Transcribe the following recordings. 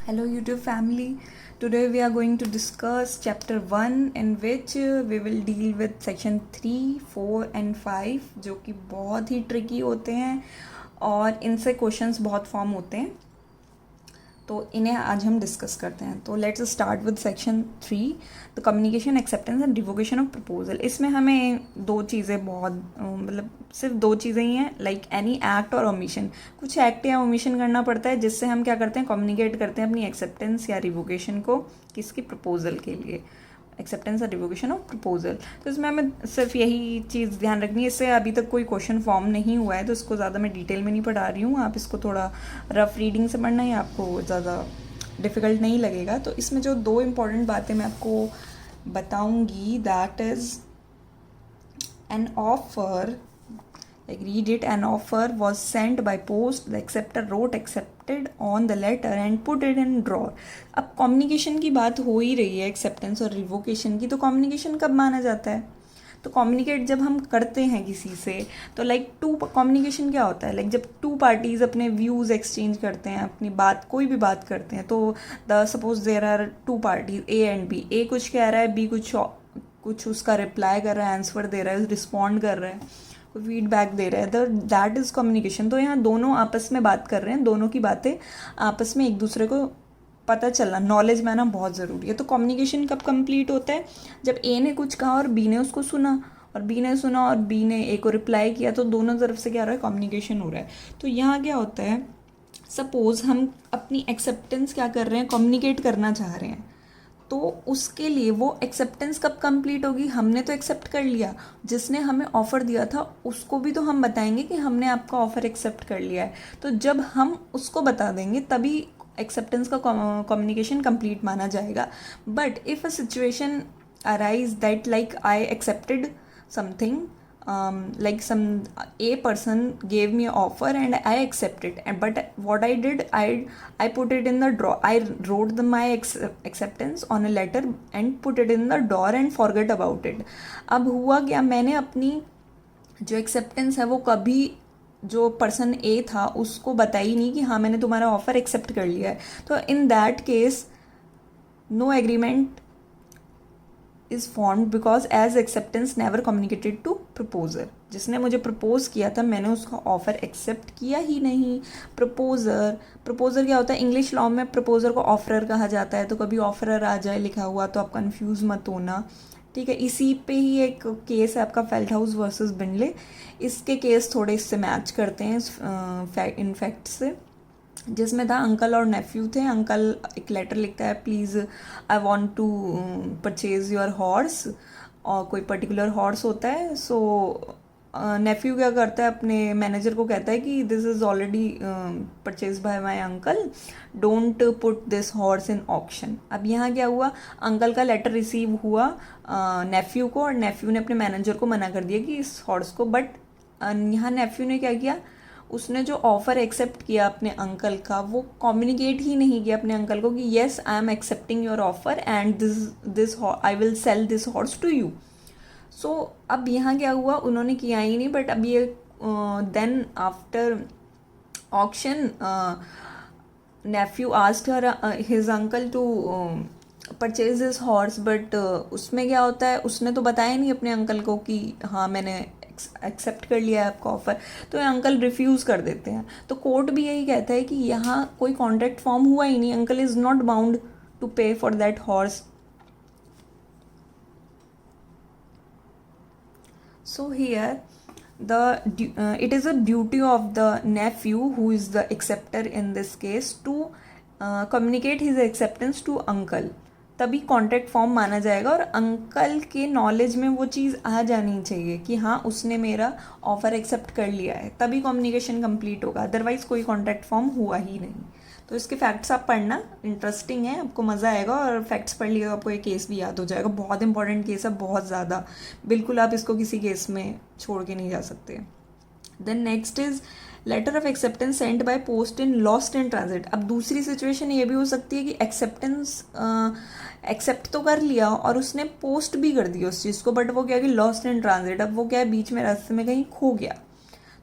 Hello YouTube family. Today we are going to discuss chapter 1 in which we will deal with section 3, 4 and 5 जो कि बहुत ही tricky होते हैं और इनसे क्वेश्चंस बहुत फॉर्म होते हैं, तो इन्हें आज हम डिस्कस करते हैं। तो let's start with section 3, the communication acceptance and revocation of proposal. इसमें हमें दो चीज़ें बहुत सिर्फ दो चीज़ें ही हैं, लाइक एनी एक्ट और ओमिशन। कुछ एक्ट या ओमिशन करना पड़ता है जिससे हम क्या करते हैं, कम्युनिकेट करते हैं अपनी एक्सेप्टेंस या रिवोकेशन को किसकी, प्रपोजल के लिए, एक्सेप्टेंस और रिवोकेशन ऑफ प्रपोजल। तो इसमें हमें सिर्फ यही चीज़ ध्यान रखनी है। इससे अभी तक कोई क्वेश्चन फॉर्म नहीं हुआ है तो इसको ज़्यादा मैं डिटेल में नहीं पढ़ा रही हूँ, आप इसको थोड़ा रफ रीडिंग से पढ़ना है, आपको ज़्यादा डिफ़िकल्ट नहीं लगेगा। तो इसमें जो दो इम्पॉर्टेंट बातें मैं आपको बताऊँगी, that is an offer, like read it, an offer was sent by post, the acceptor wrote accepted on the letter and put it in drawer। अब कम्युनिकेशन की बात हो ही रही है, एक्सेप्टेंस और रिवोकेशन की, तो कम्युनिकेशन कब माना जाता है? तो कम्युनिकेट जब हम करते हैं किसी से, तो लाइक टू कम्युनिकेशन क्या होता है, लाइक जब टू पार्टीज़ अपने व्यूज़ एक्सचेंज करते हैं, अपनी बात कोई भी बात करते हैं, तो the suppose there are two parties A and B, A कुछ कह रहा है, बी कुछ उसका रिप्लाई कर रहा है, आंसर दे रहा है, रिस्पॉन्ड कर रहा है, फीडबैक दे रहा है, दैट इज़ कम्युनिकेशन। तो यहाँ दोनों आपस में बात कर रहे हैं, दोनों की बातें आपस में एक दूसरे को पता चलना, नॉलेज में आना बहुत ज़रूरी है। तो कम्युनिकेशन कब कंप्लीट होता है, जब ए ने कुछ कहा और बी ने उसको सुना, और बी ने सुना और बी ने ए को रिप्लाई किया, तो दोनों तरफ से क्या हो रहा है, कम्युनिकेशन हो रहा है। तो यहाँ क्या होता है, सपोज हम अपनी एक्सेप्टेंस क्या कर रहे हैं, कम्युनिकेट करना चाह रहे हैं, तो उसके लिए वो एक्सेप्टेंस कब कंप्लीट होगी, हमने तो एक्सेप्ट कर लिया, जिसने हमें ऑफ़र दिया था उसको भी तो हम बताएंगे कि हमने आपका ऑफ़र एक्सेप्ट कर लिया है। तो जब हम उसको बता देंगे तभी एक्सेप्टेंस का कम्युनिकेशन कंप्लीट माना जाएगा। But if a situation arise that like I accepted something, like some a person gave me an offer and I accepted, and but what I did, I put it in the drawer, I wrote my acceptance on a letter and put it in the drawer and forget about it। अब हुआ क्या, मैंने अपनी जो acceptance है वो कभी जो पर्सन ए था उसको बताई नहीं कि हाँ मैंने तुम्हारा ऑफर एक्सेप्ट कर लिया है। तो in that case no agreement is formed because as acceptance never communicated to proposer. जिसने मुझे प्रपोज किया था मैंने उसका ऑफर एक्सेप्ट किया ही नहीं। प्रपोजर क्या होता है, इंग्लिश लॉ में प्रपोजर को ऑफरर कहा जाता है, तो कभी ऑफरर आ जाए लिखा हुआ तो आप कंफ्यूज मत होना, ठीक है। इसी पे ही एक केस है आपका फेल्टहाउस वर्सेस बिनले, इसके केस थोड़े इससे मैच करते हैं इन फैक्ट से, जिसमें था अंकल और नेफ्यू थे। अंकल एक लेटर लिखता है, please I want to purchase your horse, और कोई पर्टिकुलर हॉर्स होता है। सो नेफ्यू क्या करता है, अपने मैनेजर को कहता है कि this is already purchase by my uncle, don't put this horse in auction. अब यहाँ क्या हुआ, अंकल का लेटर रिसीव हुआ नेफ्यू को, और नेफ्यू ने अपने मैनेजर को मना कर दिया कि इस हॉर्स को, बट यहाँ नेफ्यू ने क्या किया, उसने जो ऑफ़र एक्सेप्ट किया अपने अंकल का, वो कम्युनिकेट ही नहीं किया अपने अंकल को कि yes I am accepting your offer and this I will sell this horse to you. So अब यहाँ क्या हुआ, उन्होंने किया ही नहीं, बट अब ये then after auction nephew asked his uncle to purchase this horse, but उसमें क्या होता है, उसने तो बताया नहीं अपने अंकल को कि हाँ मैंने एक्सेप्ट कर लिया है आपका ऑफर, तो ये अंकल रिफ्यूज़ कर देते हैं। तो कोर्ट भी यही कहता है कि यहाँ कोई कॉन्ट्रैक्ट फॉर्म हुआ ही नहीं, uncle is not bound to pay for that horse. So here it is a duty of the nephew, who is the acceptor in this case, to communicate his acceptance to uncle, तभी contract form माना जाएगा। और uncle के knowledge में वो चीज़ आ जानी चाहिए कि हाँ उसने मेरा ऑफ़र एक्सेप्ट कर लिया है, तभी कम्युनिकेशन कंप्लीट होगा, अदरवाइज़ कोई कॉन्ट्रैक्ट फॉर्म हुआ ही नहीं। तो इसके फैक्ट्स आप पढ़ना, इंटरेस्टिंग है, आपको मज़ा आएगा, और फैक्ट्स पढ़ लिएगा आपको ये केस भी याद हो जाएगा। बहुत इंपॉर्टेंट केस है, बहुत ज़्यादा, बिल्कुल आप इसको किसी केस में छोड़ के नहीं जा सकते। Then next is letter of acceptance sent by post in lost in transit. अब दूसरी सिचुएशन ये भी हो सकती है कि एक्सेप्टेंस एक्सेप्ट तो कर लिया और उसने पोस्ट भी कर दी उस चीज़ को, बट वो क्या कि लॉस्ट इन ट्रांजिट, अब वो क्या है बीच में रास्ते में कहीं खो गया।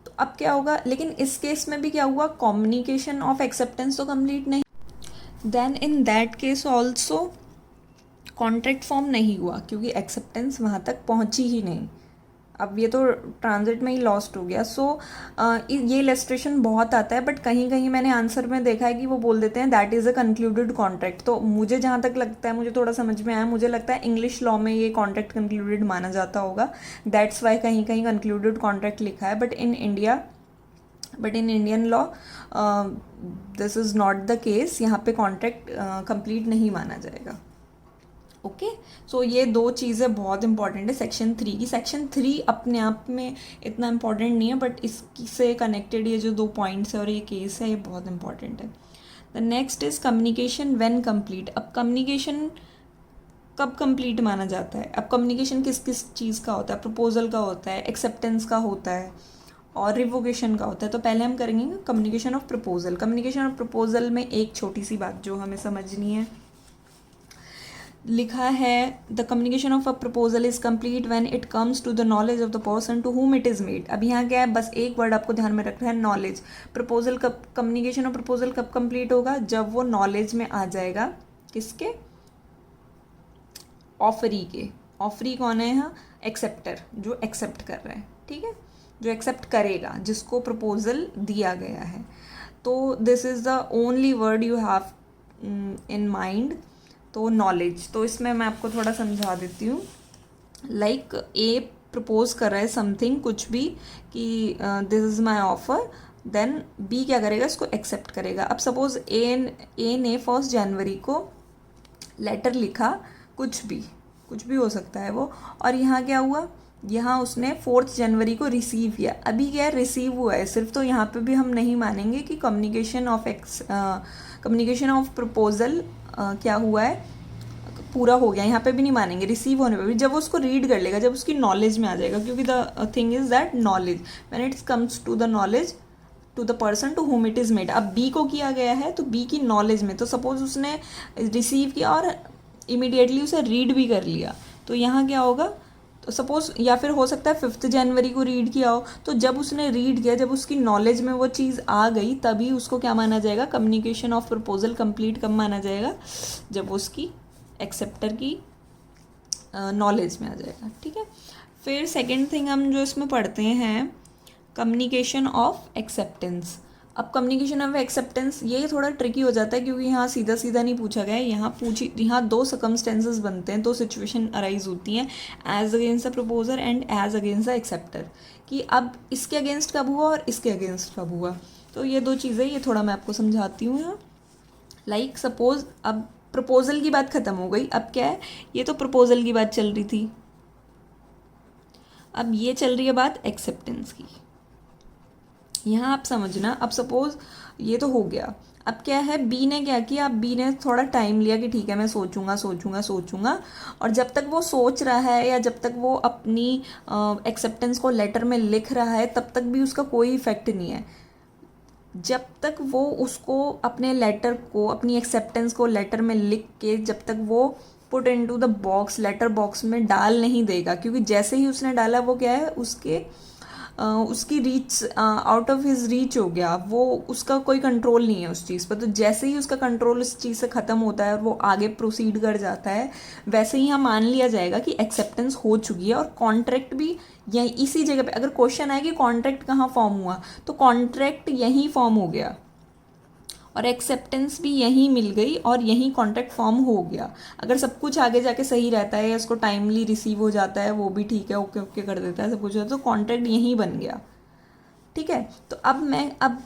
तो अब क्या होगा, लेकिन इस केस में भी क्या हुआ, कम्युनिकेशन ऑफ एक्सेप्टेंस तो कंप्लीट नहीं, then in that case also contract form नहीं हुआ, क्योंकि एक्सेप्टेंस वहाँ तक पहुँची ही नहीं। अब ये तो ट्रांजिट में ही लॉस्ट हो गया। सो ये इलस्ट्रेशन बहुत आता है, बट कहीं कहीं मैंने आंसर में देखा है कि वो बोल देते हैं that is a concluded contract. तो मुझे जहाँ तक लगता है, मुझे थोड़ा समझ में आया, मुझे लगता है इंग्लिश लॉ में ये कॉन्ट्रैक्ट कंक्लूडेड माना जाता होगा, दैट्स वाई कहीं कहीं कंक्लूडेड कॉन्ट्रैक्ट लिखा है। But in Indian law this is not the case, यहाँ पे कॉन्ट्रैक्ट कंप्लीट नहीं माना जाएगा। ओके, सो ये दो चीज़ें बहुत इंपॉर्टेंट है सेक्शन 3 की। सेक्शन 3 अपने आप में इतना इंपॉर्टेंट नहीं है, बट इससे कनेक्टेड ये जो 2 पॉइंट्स है और ये केस है, ये बहुत इंपॉर्टेंट है। The next is communication when complete. अब कम्युनिकेशन कब कंप्लीट माना जाता है? अब कम्युनिकेशन किस किस चीज़ का होता है? प्रपोजल का होता है, एक्सेप्टेंस का होता है और रिवोकेशन का होता है। तो पहले हम करेंगे communication of proposal. Communication of proposal में एक छोटी सी बात जो हमें समझनी है, लिखा है the communication of a proposal is complete when it comes to the knowledge of the person to whom it is made. अब यहाँ क्या है, बस एक वर्ड आपको ध्यान में रखना है, नॉलेज। प्रपोजल कब, कम्युनिकेशन ऑफ प्रपोजल कब कंप्लीट होगा? जब वो नॉलेज में आ जाएगा। किसके? ऑफरी के। ऑफरी कौन है यहाँ? एक्सेप्टर, जो एक्सेप्ट कर रहा है, ठीक है, जो एक्सेप्ट करेगा, जिसको प्रपोजल दिया गया है। तो this is the only word you have in mind. तो नॉलेज, तो इसमें मैं आपको थोड़ा समझा देती हूँ। लाइक ए प्रपोज कर रहा है समथिंग, कुछ भी, कि this is my offer, then B क्या करेगा? इसको एक्सेप्ट करेगा। अब सपोज ए ने 1 जनवरी को लेटर लिखा, कुछ भी हो सकता है वो, और यहाँ क्या हुआ, यहाँ उसने 4 जनवरी को रिसीव किया। अभी क्या है, रिसीव हुआ है सिर्फ, तो यहाँ पे भी हम नहीं मानेंगे कि कम्युनिकेशन ऑफ प्रपोजल क्या हुआ है, पूरा हो गया। यहाँ पे भी नहीं मानेंगे, रिसीव होने पे भी, जब वो उसको रीड कर लेगा, जब उसकी नॉलेज में आ जाएगा, क्योंकि the thing is that knowledge, when it's comes to the knowledge to the person to whom it is made. अब बी को किया गया है, तो बी की नॉलेज में, तो सपोज उसने रिसीव किया और इमीडिएटली उसे रीड भी कर लिया, तो यहाँ क्या होगा, तो सपोज, या फिर हो सकता है 5 जनवरी को रीड किया हो, तो जब उसने रीड किया, जब उसकी नॉलेज में वो चीज़ आ गई, तभी उसको क्या माना जाएगा? कम्युनिकेशन ऑफ प्रपोजल कंप्लीट कब माना जाएगा? जब उसकी एक्सेप्टर की नॉलेज में आ जाएगा, ठीक है। फिर सेकेंड थिंग हम जो इसमें पढ़ते हैं, कम्युनिकेशन ऑफ एक्सेप्टेंस। अब कम्युनिकेशन ऑफ एक्सेप्टेंस ये थोड़ा ट्रिकी हो जाता है, क्योंकि यहाँ सीधा सीधा नहीं पूछा गया है, यहाँ 2 सर्कमस्टेंसेस बनते हैं, 2 सिचुएशन अराइज होती हैं, as against the proposer and as against the acceptor, कि अब इसके अगेंस्ट कब हुआ और इसके अगेंस्ट कब हुआ। तो ये 2 चीज़ें, ये थोड़ा मैं आपको समझाती हूँ यहाँ। लाइक सपोज, अब प्रपोजल की बात ख़त्म हो गई, अब क्या है, ये तो प्रपोजल की बात चल रही थी, अब ये चल रही है बात एक्सेप्टेंस की। यहाँ आप समझना, अब सपोज ये तो हो गया, अब क्या है, बी ने क्या किया, अब बी ने थोड़ा टाइम लिया कि ठीक है मैं सोचूंगा, और जब तक वो सोच रहा है या जब तक वो अपनी एक्सेप्टेंस को लेटर में लिख रहा है, तब तक भी उसका कोई इफेक्ट नहीं है। जब तक वो उसको अपने लेटर को, अपनी एक्सेप्टेंस को लेटर में लिख के, जब तक वो put into the box, letter box में डाल नहीं देगा, क्योंकि जैसे ही उसने डाला, वो क्या है, उसकी reach, out of his reach हो गया, वो उसका कोई कंट्रोल नहीं है उस चीज़ पर। तो जैसे ही उसका कंट्रोल उस चीज़ से ख़त्म होता है और वो आगे प्रोसीड कर जाता है, वैसे ही यहाँ मान लिया जाएगा कि एक्सेप्टेंस हो चुकी है, और कॉन्ट्रैक्ट भी यही इसी जगह पे। अगर क्वेश्चन आए कि कॉन्ट्रैक्ट कहाँ फॉर्म हुआ, तो कॉन्ट्रैक्ट यहीं फॉर्म हो गया और एक्सेप्टेंस भी यहीं मिल गई और यहीं कॉन्ट्रैक्ट फॉर्म हो गया। अगर सब कुछ आगे जाके सही रहता है या इसको टाइमली रिसीव हो जाता है, वो भी ठीक है, ओके ओके कर देता है सब कुछ, तो कॉन्ट्रैक्ट यहीं बन गया, ठीक है। तो अब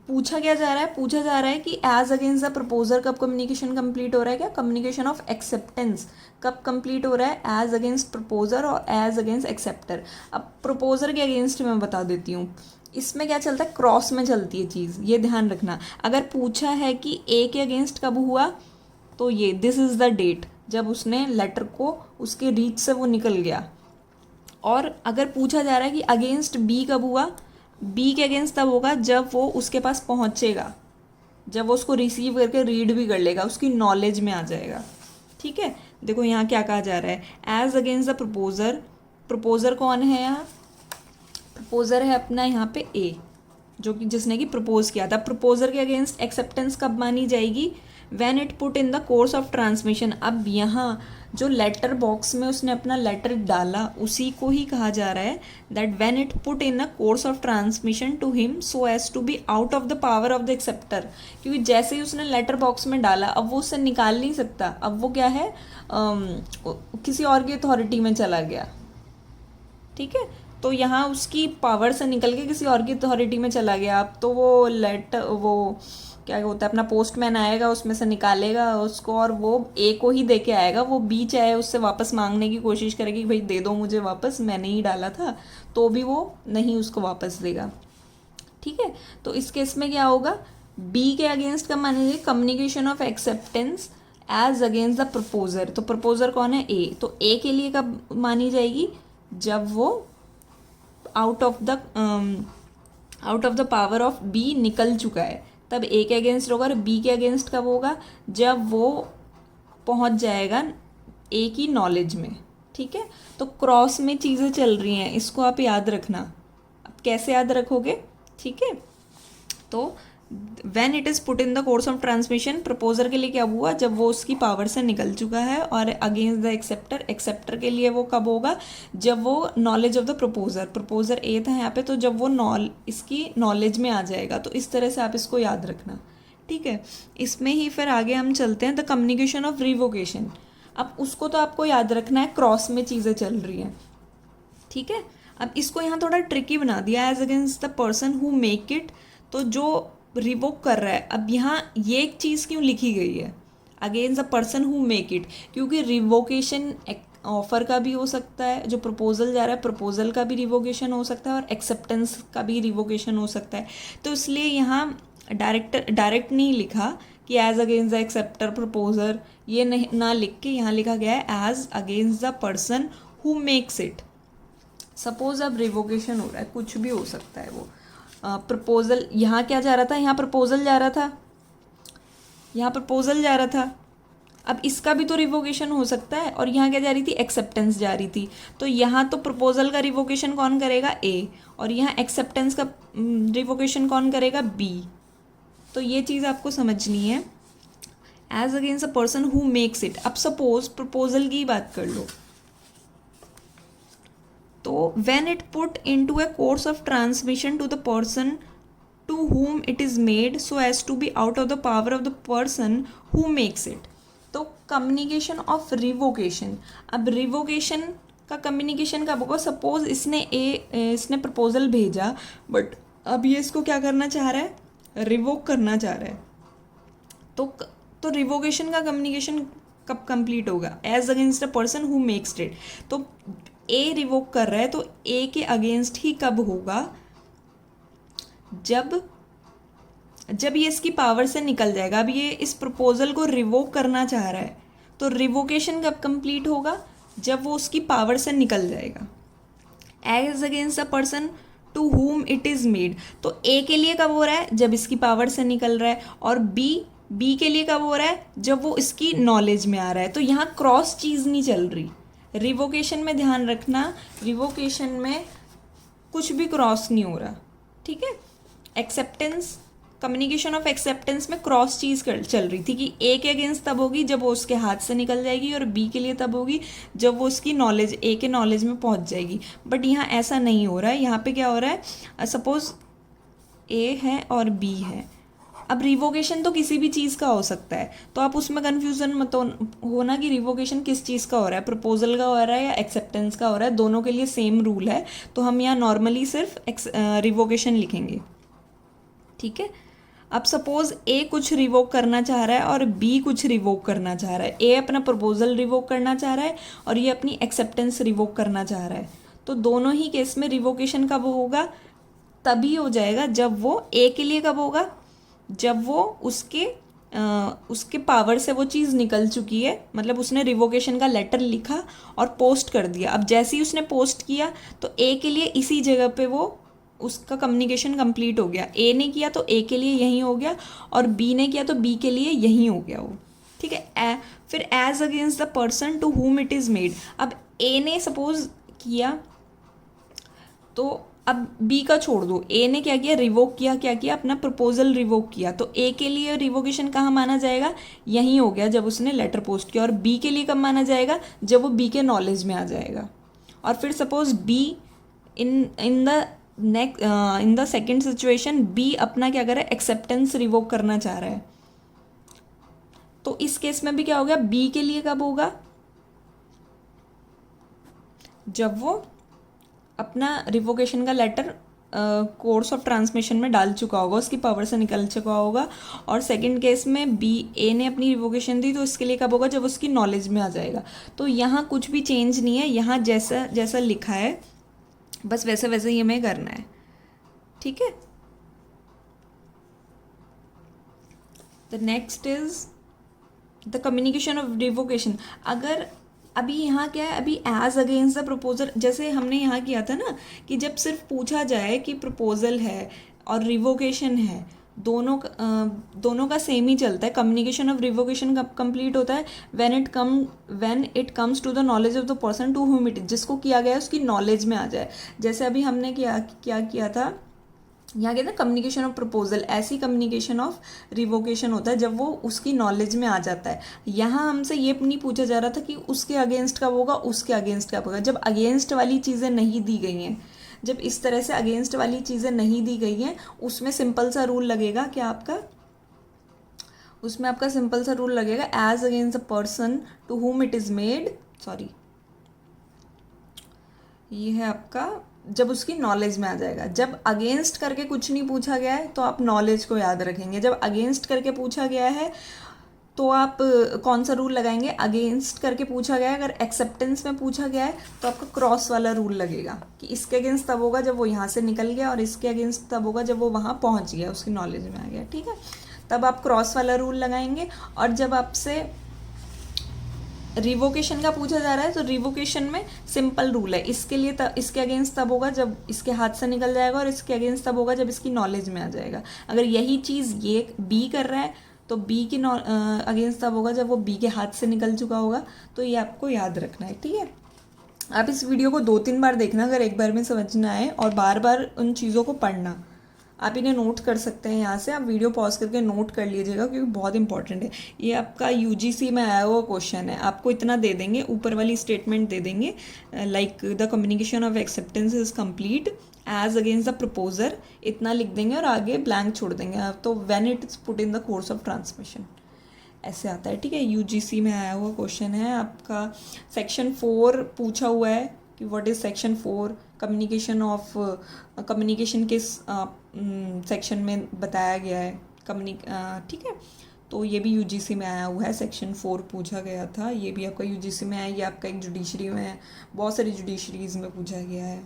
पूछा क्या जा रहा है, पूछा जा रहा है कि एज अगेंस्ट द प्रपोजर कब कम्युनिकेशन कंप्लीट हो रहा है, क्या कम्युनिकेशन ऑफ एक्सेप्टेंस कब कंप्लीट हो रहा है, एज अगेंस्ट प्रपोजर और एज अगेंस्ट एक्सेप्टर। अब प्रपोजर के अगेंस्ट मैं बता देती हूँ, इसमें क्या चलता है, क्रॉस में चलती है चीज़, ये ध्यान रखना। अगर पूछा है कि ए के अगेंस्ट कब हुआ, तो ये दिस इज़ द डेट जब उसने लेटर को उसके रीच से वो निकल गया। और अगर पूछा जा रहा है कि अगेंस्ट बी कब हुआ, बी के अगेंस्ट तब होगा जब वो उसके पास पहुंचेगा, जब वो उसको रिसीव करके रीड भी कर लेगा, उसकी नॉलेज में आ जाएगा, ठीक है। देखो यहाँ क्या कहा जा रहा है, as against the proposer. Proposer कौन है यहाँ, प्रपोजर है अपना यहाँ पे ए, जो कि जिसने कि प्रपोज किया था। प्रपोजर के अगेंस्ट एक्सेप्टेंस कब मानी जाएगी, when it put in the course of transmission. अब यहाँ जो लेटर बॉक्स में उसने अपना लेटर डाला उसी को ही कहा जा रहा है that when it put in a course of transmission to him so as to be out of the power of the acceptor. क्योंकि जैसे ही उसने लेटर बॉक्स में डाला अब वो उससे निकाल नहीं सकता, अब वो क्या है किसी और की अथॉरिटी में चला गया। ठीक है, तो यहाँ उसकी पावर से निकल के किसी और की अथॉरिटी में चला गया। अब तो वो क्या होता है, अपना पोस्टमैन आएगा उसमें से निकालेगा उसको और वो ए को ही दे के आएगा। वो बी चाहे उससे वापस मांगने की कोशिश करेगी कि भाई दे दो मुझे वापस, मैंने ही डाला था, तो भी वो नहीं उसको वापस देगा। ठीक है, तो इस केस में क्या होगा, बी के अगेंस्ट का मानेंगे communication of acceptance as against the proposer. तो प्रपोजर कौन है, ए। तो ए के लिए कब मानी जाएगी, जब वो out of the power of B निकल चुका है, तब ए के अगेंस्ट होगा। और बी के अगेंस्ट कब होगा, जब वो पहुंच जाएगा ए की नॉलेज में। ठीक है, तो क्रॉस में चीज़ें चल रही हैं, इसको आप याद रखना। अब कैसे याद रखोगे, ठीक है, तो when it is put in the course of transmission, proposer के लिए क्या हुआ, जब वो उसकी पावर से निकल चुका है। और अगेंस्ट द एक्सेप्टर के लिए वो कब होगा, जब वो नॉलेज ऑफ द प्रपोजर ए था यहाँ पे, तो जब वो इसकी नॉलेज में आ जाएगा। तो इस तरह से आप इसको याद रखना। ठीक है, इसमें ही फिर आगे हम चलते हैं द कम्युनिकेशन ऑफ रिवोकेशन। अब उसको तो आपको याद रखना है, क्रॉस में चीज़ें चल रही हैं। ठीक है, अब इसको यहाँ थोड़ा ट्रिकी बना दिया, as against the person who make it. तो जो रिवोक कर रहा है, अब यहाँ ये एक चीज़ क्यों लिखी गई है, against the person who make it, क्योंकि रिवोकेशन ऑफर का भी हो सकता है, जो प्रपोजल जा रहा है प्रपोजल का भी रिवोकेशन हो सकता है, और एक्सेप्टेंस का भी रिवोकेशन हो सकता है। तो इसलिए यहाँ डायरेक्ट नहीं लिखा कि as against the acceptor proposer, ये नहीं ना लिख के यहाँ लिखा गया है as against the person who makes it. Suppose अब रिवोकेशन हो रहा है, कुछ भी हो सकता है वो। प्रपोजल यहाँ क्या जा रहा था, यहाँ प्रपोजल जा रहा था, यहाँ प्रपोजल जा रहा था। अब इसका भी तो रिवोकेशन हो सकता है, और यहाँ क्या जा रही थी, एक्सेप्टेंस जा रही थी। तो यहाँ तो प्रपोजल का रिवोकेशन कौन करेगा, ए, और यहाँ एक्सेप्टेंस का रिवोकेशन कौन करेगा, बी। तो ये चीज़ आपको समझनी है, as against a person who makes it. अब सपोज प्रपोजल की बात कर लो, तो when it put into a course of transmission to the person to whom it is made so as to be out of the power of the person who makes it। तो communication of revocation. अब revocation का communication कब होगा, suppose इसने proposal भेजा, but अब ये इसको क्या करना चाह रहा है, रिवोक करना चाह रहा है। तो रिवोकेशन का कम्युनिकेशन कब कंप्लीट होगा, as against a person who makes it. तो ए रिवोक कर रहा है, तो ए के अगेंस्ट ही कब होगा, जब ये इसकी पावर से निकल जाएगा। अब ये इस प्रपोजल को रिवोक करना चाह रहा है, तो रिवोकेशन कब कंप्लीट होगा, जब वो उसकी पावर से निकल जाएगा। As against the person to whom it is made, तो ए के लिए कब हो रहा है, जब इसकी पावर से निकल रहा है, और बी के लिए कब हो रहा है, जब वो इसकी नॉलेज में आ रहा है। तो यहाँ क्रॉस चीज़ नहीं चल रही। रिवोकेशन में ध्यान रखना, रिवोकेशन में कुछ भी क्रॉस नहीं हो रहा। ठीक है, एक्सेप्टेंस, कम्युनिकेशन ऑफ एक्सेप्टेंस में क्रॉस चीज़ चल रही थी कि ए के अगेंस्ट तब होगी जब वो उसके हाथ से निकल जाएगी, और बी के लिए तब होगी जब वो उसकी नॉलेज, ए के नॉलेज में पहुंच जाएगी। बट यहाँ ऐसा नहीं हो रहा है। यहाँ पे क्या हो रहा है, सपोज ए है और बी है। अब रिवोकेशन तो किसी भी चीज़ का हो सकता है, तो आप उसमें कन्फ्यूज़न मत होना कि रिवोकेशन किस चीज़ का हो रहा है, प्रपोजल का हो रहा है या एक्सेप्टेंस का हो रहा है। दोनों के लिए सेम रूल है, तो हम यहाँ नॉर्मली सिर्फ रिवोकेशन लिखेंगे। ठीक है, अब सपोज ए कुछ रिवोक करना चाह रहा है और बी कुछ रिवोक करना चाह रहा है। ए अपना प्रपोजल रिवोक करना चाह रहा है और ये अपनी एक्सेप्टेंस रिवोक करना चाह रहा है। तो दोनों ही केस में रिवोकेशन कब होगा, तभी हो जाएगा जब वो ए के लिए कब होगा, जब वो उसके पावर से वो चीज़ निकल चुकी है, मतलब उसने रिवोकेशन का लेटर लिखा और पोस्ट कर दिया। अब जैसे ही उसने पोस्ट किया तो ए के लिए इसी जगह पे वो उसका कम्युनिकेशन कंप्लीट हो गया। ए ने किया तो ए के लिए यहीं हो गया, और बी ने किया तो बी के लिए यहीं हो गया वो। ठीक है, फिर as against the person to whom it is made. अब ए ने सपोज किया, तो अब बी का छोड़ दो, ए ने क्या किया, रिवोक किया, क्या किया, अपना प्रपोजल रिवोक किया, तो ए के लिए रिवोकेशन कहाँ माना जाएगा, यहीं हो गया जब उसने लेटर पोस्ट किया। और बी के लिए कब माना जाएगा, जब वो बी के नॉलेज में आ जाएगा। और फिर suppose B in in the in the second situation B अपना क्या करे, एक्सेप्टेंस रिवोक करना चाह रहा है, तो इस केस में भी क्या हो गया, बी के लिए कब होगा, जब वो अपना रिवोकेशन का लेटर कोर्स ऑफ ट्रांसमिशन में डाल चुका होगा, उसकी पावर से निकल चुका होगा। और सेकंड केस में बी ए ने अपनी रिवोकेशन दी, तो इसके लिए कब होगा, जब उसकी नॉलेज में आ जाएगा। तो यहाँ कुछ भी चेंज नहीं है, यहाँ जैसा जैसा लिखा है बस वैसे वैसे ही हमें करना है, ठीक है। The next is the communication of revocation. अगर अभी यहाँ क्या है, अभी एज अगेंस्ट द प्रपोजल, जैसे हमने यहाँ किया था ना कि जब सिर्फ पूछा जाए कि प्रपोजल है और रिवोकेशन है, दोनों का सेम ही चलता है। कम्युनिकेशन ऑफ रिवोकेशन कब कंप्लीट होता है, when it comes to the knowledge of the person to whom it, जिसको किया गया है उसकी नॉलेज में आ जाए। जैसे अभी हमने क्या किया था, यहाँ कहते हैं कम्युनिकेशन ऑफ प्रपोजल, ऐसी कम्युनिकेशन ऑफ रिवोकेशन होता है जब वो उसकी नॉलेज में आ जाता है। यहाँ हमसे ये नहीं पूछा जा रहा था कि उसके अगेंस्ट कब होगा, उसके अगेंस्ट कब होगा। जब अगेंस्ट वाली चीज़ें नहीं दी गई हैं, जब इस तरह से अगेंस्ट वाली चीज़ें नहीं दी गई हैं, उसमें सिंपल सा रूल लगेगा क्या आपका, उसमें आपका सिंपल सा रूल लगेगा, as against the person to whom it is made, sorry ये है आपका, जब उसकी नॉलेज में आ जाएगा। जब अगेंस्ट करके कुछ नहीं पूछा गया है तो आप नॉलेज को याद रखेंगे, जब अगेंस्ट करके पूछा गया है तो आप कौन सा रूल लगाएंगे, अगेंस्ट करके पूछा गया है। अगर एक्सेप्टेंस में पूछा गया है तो आपका क्रॉस वाला रूल लगेगा कि इसके अगेंस्ट तब होगा जब वो यहाँ से निकल गया, और इसके अगेंस्ट तब होगा जब वो वहाँ पहुँच गया, उसकी नॉलेज में आ गया, ठीक है। तब आप क्रॉस वाला रूल लगाएंगे। और जब आपसे रिवोकेशन का पूछा जा रहा है तो रिवोकेशन में सिंपल रूल है, इसके लिए इसके अगेंस्ट तब होगा जब इसके हाथ से निकल जाएगा, और इसके अगेंस्ट तब होगा जब इसकी नॉलेज में आ जाएगा। अगर यही चीज़ ये बी कर रहा है तो बी की अगेंस्ट तब होगा जब वो बी के हाथ से निकल चुका होगा। तो ये आपको याद रखना है, ठीक है। आप इस वीडियो को 2-3 बार देखना अगर एक बार में समझ ना आए, और बार बार उन चीज़ों को पढ़ना। आप इन्हें नोट कर सकते हैं, यहाँ से आप वीडियो पॉज करके नोट कर लीजिएगा क्योंकि बहुत इंपॉर्टेंट है। ये आपका यूजीसी में आया हुआ क्वेश्चन है, आपको इतना दे देंगे, ऊपर वाली स्टेटमेंट दे देंगे, like the communication of acceptance is complete as against the proposer, इतना लिख देंगे और आगे ब्लैंक छोड़ देंगे। तो when it is put in the course of transmission, ऐसे आता है, ठीक है। यूजीसी में आया हुआ क्वेश्चन है आपका। सेक्शन 4 पूछा हुआ है कि व्हाट इज सेक्शन 4, कम्युनिकेशन किस सेक्शन में बताया गया है, ठीक है। तो ये भी यूजीसी में आया हुआ है, सेक्शन 4 पूछा गया था, ये भी आपका यूजीसी में है, ये आपका एक जुडिशरी में है, बहुत सारी जुडिशरीज में पूछा गया है।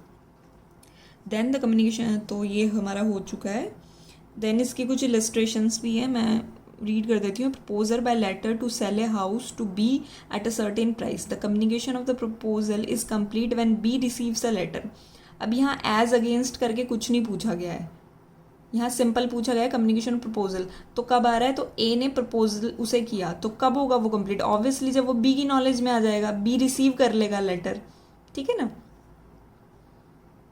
देन द कम्युनिकेशन, तो ये हमारा हो चुका है। देन इसकी कुछ इलस्ट्रेशंस भी हैं, मैं रीड कर देती हूँ। Proposer by letter to sell a house to B at a certain price, the communication of the proposal is complete when B receives a letter. अब यहाँ एज अगेंस्ट करके कुछ नहीं पूछा गया है, यहाँ सिंपल पूछा गया है कम्युनिकेशन प्रपोजल। तो कब आ रहा है, तो ए ने प्रपोजल उसे किया, तो कब होगा वो कंप्लीट, ऑब्वियसली जब वो बी की नॉलेज में आ जाएगा, बी रिसीव कर लेगा लेटर, ठीक है ना।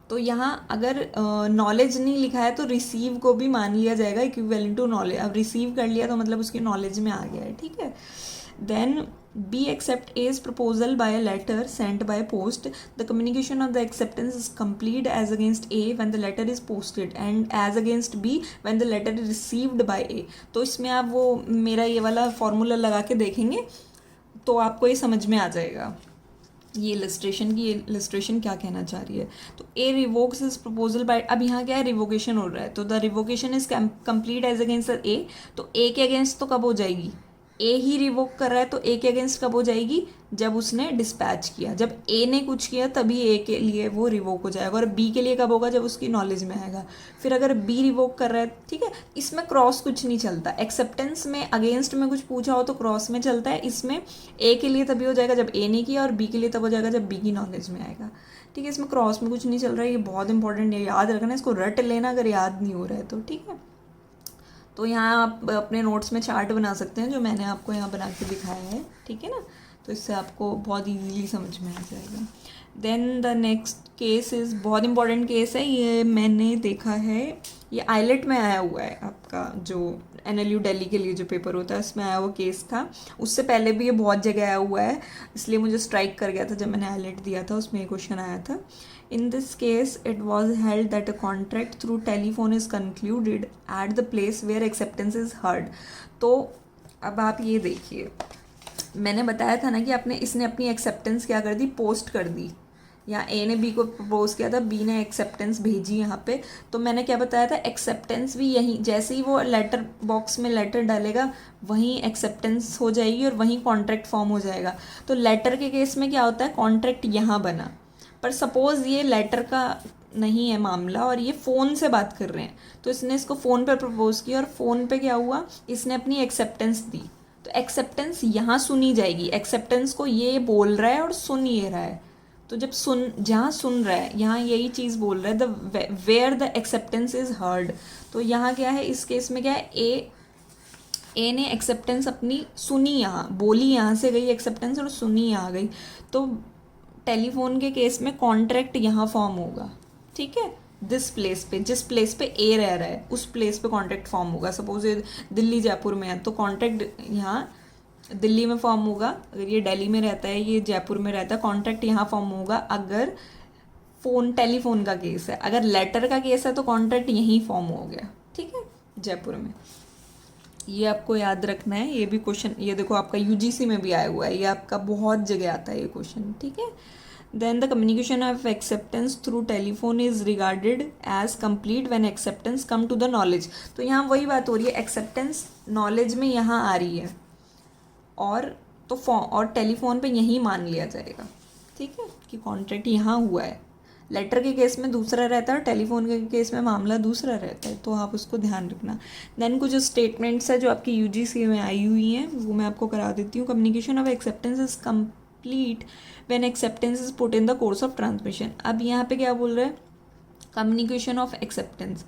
तो यहाँ अगर नॉलेज नहीं लिखा है तो रिसीव को भी मान लिया जाएगा इक्विवेलेंट टू नॉलेज। अब रिसीव कर लिया तो मतलब उसकी नॉलेज में आ गया है, ठीक है। Then B accept as proposal by a letter sent by post, the communication of the acceptance is complete as against A when the letter is posted and as against B when the letter is received by A. तो इसमें आप वो मेरा ये वाला formula लगा के देखेंगे तो आपको ये समझ में आ जाएगा ये इलस्ट्रेशन क्या कहना चाह रही है। तो A revokes is proposal by, अब यहाँ क्या है, रिवोकेशन हो रहा है, तो the revocation is complete as against A. तो ए के अगेंस्ट तो कब हो जाएगी, ए ही रिवोक कर रहा है तो ए के अगेंस्ट कब हो जाएगी, जब उसने डिस्पैच किया, जब ए ने कुछ किया तभी ए के लिए वो रिवोक हो जाएगा। और बी के लिए कब होगा, जब उसकी नॉलेज में आएगा। फिर अगर बी रिवोक कर रहा है, ठीक है, इसमें क्रॉस कुछ नहीं चलता। एक्सेप्टेंस में अगेंस्ट में कुछ पूछा हो तो क्रॉस में चलता है, इसमें ए के लिए तभी हो जाएगा जब ए ने किया, और बी के लिए तब हो जाएगा जब बी की नॉलेज में आएगा, ठीक है। इसमें क्रॉस में कुछ नहीं चल रहा है, ये बहुत इंपॉर्टेंट है, याद रखना, इसको रट लेना अगर याद नहीं हो रहा है तो, ठीक है। तो यहाँ आप अपने नोट्स में चार्ट बना सकते हैं जो मैंने आपको यहाँ बना के दिखाया है, ठीक है ना। तो इससे आपको बहुत इजीली समझ में आ जाएगा। Then the next case is बहुत इंपॉर्टेंट केस है, ये मैंने देखा है, ये आईलेट में आया हुआ है, आपका जो NLU दिल्ली के लिए जो पेपर होता है उसमें आया हुआ केस था। उससे पहले भी ये बहुत जगह आया हुआ है, इसलिए मुझे स्ट्राइक कर गया था जब मैंने आईलेट दिया था, उसमें ये क्वेश्चन आया था। In this case it was held that a contract through telephone is concluded at the place where acceptance is heard. तो अब आप ये देखिए, मैंने बताया था ना कि इसने अपनी एक्सेप्टेंस क्या कर दी, पोस्ट कर दी। यहाँ A ने B को प्रपोज किया था, B ने एक्सेप्टेंस भेजी यहाँ पे, तो मैंने क्या बताया था, एक्सेप्टेंस भी यहीं, जैसे ही वो लेटर बॉक्स में लेटर डालेगा वहीं एक्सेप्टेंस हो जाएगी और वहीं कॉन्ट्रैक्ट फॉर्म हो जाएगा। तो लेटर के केस में क्या होता है, कॉन्ट्रैक्ट यहाँ बना, पर सपोज़ ये लेटर का नहीं है मामला और ये फ़ोन से बात कर रहे हैं, तो इसने इसको फ़ोन पर प्रपोज किया और फ़ोन पे क्या हुआ, इसने अपनी एक्सेप्टेंस दी, तो एक्सेप्टेंस यहाँ सुनी जाएगी। एक्सेप्टेंस को ये बोल रहा है और सुन ये रहा है, तो जब जहाँ सुन रहा है यहाँ यही चीज़ बोल रहा है, the where the acceptance is heard. तो यहाँ क्या है, इस केस में क्या है, ए ने एक्सेप्टेंस अपनी सुनी, यहाँ बोली, यहाँ से गई एक्सेप्टेंस और सुनी यहाँ गई, तो टेलीफोन के केस में कॉन्ट्रैक्ट यहाँ फॉर्म होगा, ठीक है। दिस प्लेस पे, जिस प्लेस पे ए रह रहा है उस प्लेस पे कॉन्ट्रैक्ट फॉर्म होगा। सपोज ये दिल्ली जयपुर में है तो कॉन्ट्रैक्ट यहाँ दिल्ली में फॉर्म होगा, अगर ये दिल्ली में रहता है, ये जयपुर में रहता है, कॉन्ट्रैक्ट यहाँ फॉर्म होगा अगर टेलीफोन का केस है। अगर लेटर का केस है तो कॉन्ट्रैक्ट यहीं फॉर्म हो गया, ठीक है, जयपुर में। ये आपको याद रखना है, ये भी क्वेश्चन, ये देखो आपका UGC में भी आया हुआ है, ये आपका बहुत जगह आता है ये क्वेश्चन, ठीक है। Then the communication of acceptance through telephone is regarded as complete when acceptance come to the knowledge. तो यहाँ वही बात हो रही है, एक्सेप्टेंस नॉलेज में यहाँ आ रही है और और टेलीफोन पे यही मान लिया जाएगा, ठीक है, कि कॉन्ट्रैक्ट यहाँ हुआ है। लेटर के केस में दूसरा रहता है और टेलीफोन के केस में मामला दूसरा रहता है, तो आप उसको ध्यान रखना। देन कुछ स्टेटमेंट्स है जो आपकी UGC में आई हुई हैं, वो मैं आपको करा देती हूँ। Communication of acceptance is complete when acceptance is put in the course of transmission. अब यहाँ पे क्या बोल रहे हैं, communication of acceptance,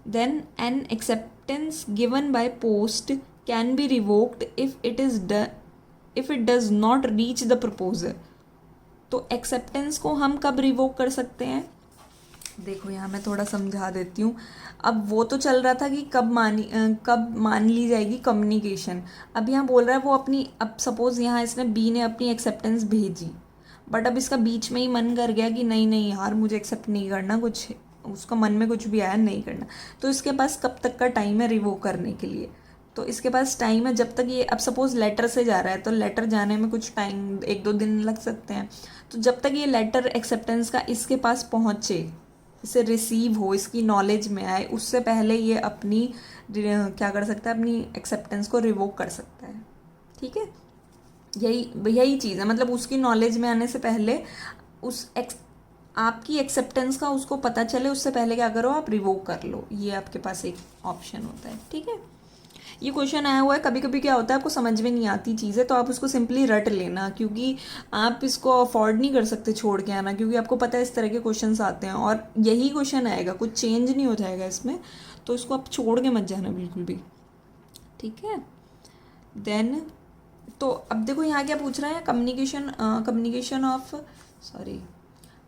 then an acceptance given by post can be revoked if it does not reach the proposer. तो acceptance को हम कब रिवोक कर सकते हैं, देखो यहाँ मैं थोड़ा समझा देती हूँ। अब वो तो चल रहा था कि कब मान ली जाएगी कम्युनिकेशन। अब यहाँ बोल रहा है वो अपनी, अब सपोज यहाँ इसने B ने अपनी एक्सेप्टेंस भेजी, बट अब इसका बीच में ही मन कर गया कि नहीं नहीं यार मुझे एक्सेप्ट नहीं करना, कुछ उसका मन में कुछ भी आया नहीं करना, तो इसके पास कब तक का टाइम है रिवोक करने के लिए। तो इसके पास टाइम है जब तक ये, अब सपोज लेटर से जा रहा है तो लेटर जाने में कुछ टाइम 1-2 दिन लग सकते हैं, तो जब तक ये लेटर एक्सेप्टेंस का इसके पास पहुँचे, इसे रिसीव हो, इसकी नॉलेज में आए, उससे पहले ये अपनी क्या कर सकता है, अपनी एक्सेप्टेंस को रिवोक कर सकता है, ठीक है। यही चीज़ है, मतलब उसकी नॉलेज में आने से पहले आपकी एक्सेप्टेंस का उसको पता चले, उससे पहले क्या करो, आप रिवोक कर लो, ये आपके पास एक ऑप्शन होता है, ठीक है। ये क्वेश्चन आया हुआ है, कभी कभी क्या होता है आपको समझ में नहीं आती चीज़ें तो आप उसको सिंपली रट लेना, क्योंकि आप इसको अफोर्ड नहीं कर सकते छोड़ के आना, क्योंकि आपको पता है इस तरह के क्वेश्चंस आते हैं और यही क्वेश्चन आएगा, कुछ चेंज नहीं हो जाएगा इसमें, तो इसको आप छोड़ के मत जाना बिल्कुल भी, ठीक है। देन तो अब देखो यहाँ क्या पूछ रहा है,